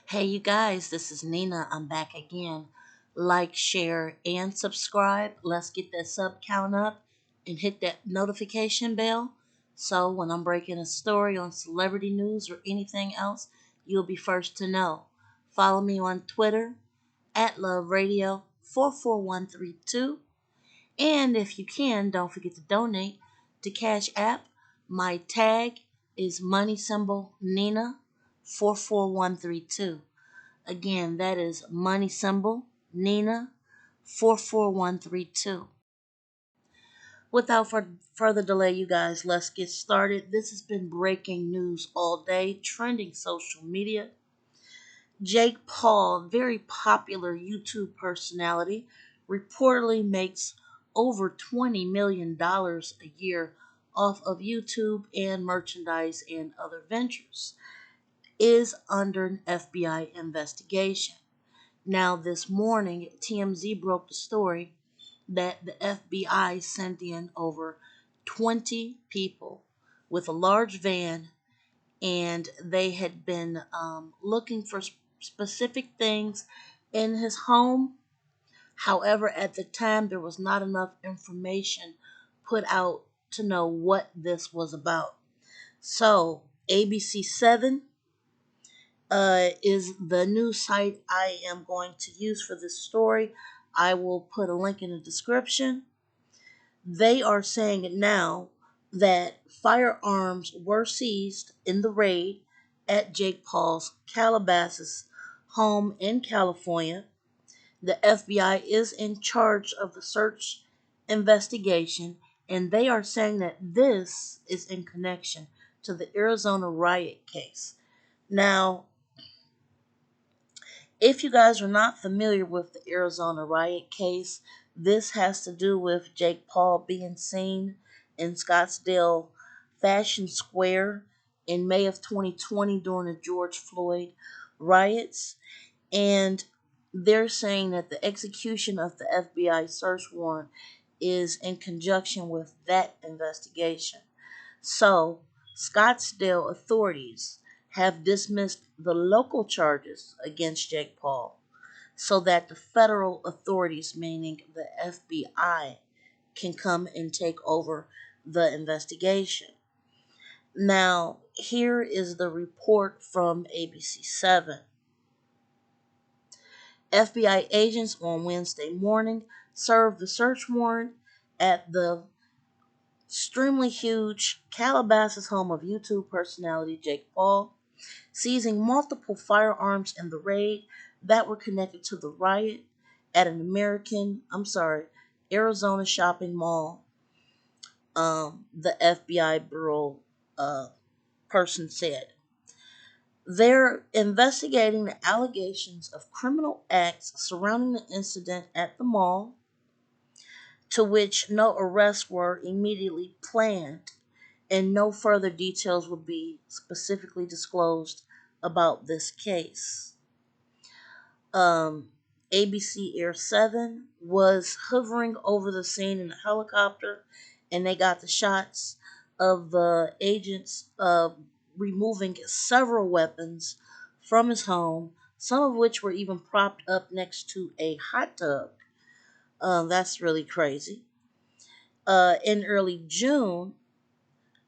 Hey, you guys, this is Nina. I'm back again. Like, share, and subscribe. Let's get that sub count up and hit that notification bell. So, when I'm breaking a story on celebrity news or anything else, you'll be first to know. Follow me on Twitter at Love Radio 44132. And if you can, don't forget to donate to Cash App. My tag is money symbol Nina 44132. Again, that is money symbol Nina 44132. Without further delay, you guys, let's get started. This has been breaking news all day, trending social media. Jake Paul, very popular YouTube personality, reportedly makes over $20 million a year off of YouTube and merchandise and other ventures, is under an FBI investigation. Now, this morning, TMZ broke the story that the FBI sent in over 20 people with a large van, and they had been looking for specific things in his home. However, at the time, there was not enough information put out to know what this was about. So, ABC7 is the news site I am going to use for this story. I will put a link in the description. They are saying it now that firearms were seized in the raid at Jake Paul's Calabasas home in California. The FBI is in charge of the search investigation, and they are saying that this is in connection to the Arizona riot case. Now, if you guys are not familiar with the Arizona riot case, this has to do with Jake Paul being seen in Scottsdale Fashion Square in May of 2020 during the George Floyd riots. And they're saying that the execution of the FBI search warrant is in conjunction with that investigation. So, Scottsdale authorities have dismissed the local charges against Jake Paul so that the federal authorities, meaning the FBI, can come and take over the investigation. Now, here is the report from ABC7. FBI agents on Wednesday morning served the search warrant at the extremely huge Calabasas home of YouTube personality Jake Paul, seizing multiple firearms in the raid that were connected to the riot at an Arizona shopping mall. The FBI bureau person said. They're investigating the allegations of criminal acts surrounding the incident at the mall, to which no arrests were immediately planned and no further details will be specifically disclosed about this case. ABC Air 7 was hovering over the scene in a helicopter, and they got the shots of the agents removing several weapons from his home, some of which were even propped up next to a hot tub. That's really crazy. In early June,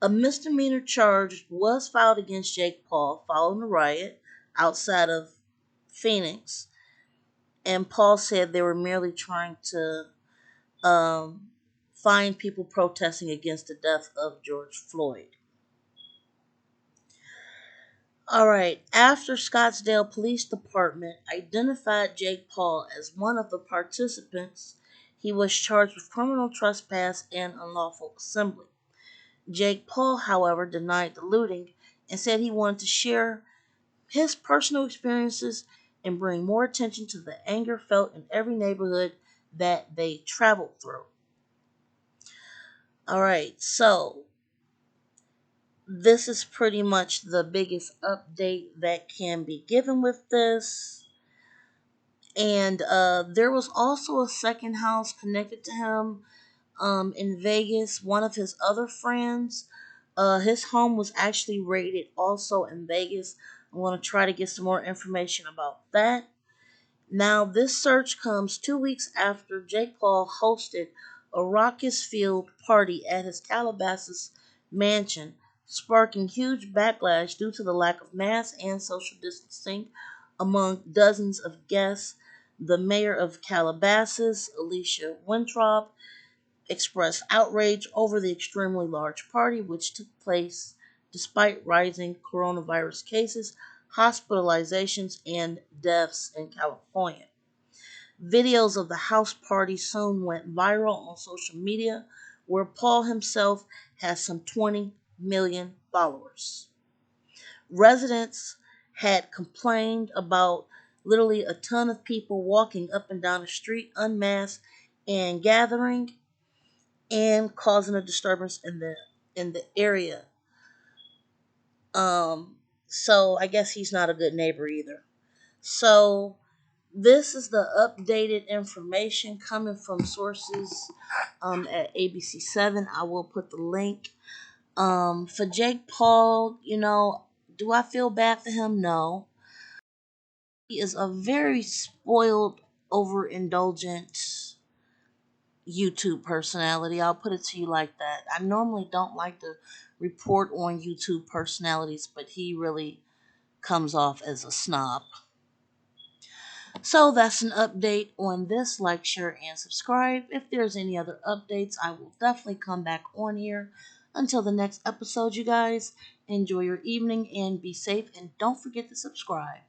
a misdemeanor charge was filed against Jake Paul following the riot outside of Phoenix, and Paul said they were merely trying to find people protesting against the death of George Floyd. All right, after Scottsdale Police Department identified Jake Paul as one of the participants, he was charged with criminal trespass and unlawful assembly. Jake Paul, however, denied the looting and said he wanted to share his personal experiences and bring more attention to the anger felt in every neighborhood that they traveled through. All right, so this is pretty much the biggest update that can be given with this. And there was also a second house connected to him in Vegas. One of his other friends His home was actually raided also in Vegas. I'm going to try to get some more information about that. Now, this search comes 2 weeks after Jake Paul hosted a raucous-filled party at his Calabasas mansion, sparking huge backlash due to the lack of mask and social distancing among dozens of guests. The mayor of Calabasas, Alicia Winthrop, expressed outrage over the extremely large party, which took place despite rising coronavirus cases, hospitalizations, and deaths in California. Videos of the house party soon went viral on social media, where Paul himself has some 20 million followers. Residents had complained about literally a ton of people walking up and down the street unmasked and gathering and causing a disturbance in the area. Um, so I guess he's not a good neighbor either. So this is the updated information coming from sources at ABC7. I will put the link. For Jake Paul, do I feel bad for him? No. He is a very spoiled, overindulgent YouTube personality. I'll put it to you like that. I normally don't like to report on YouTube personalities, but he really comes off as a snob. So that's an update on this. Like, share, and subscribe. If there's any other updates, I will definitely come back on here. Until the next episode, you guys, enjoy your evening and be safe. And don't forget to subscribe.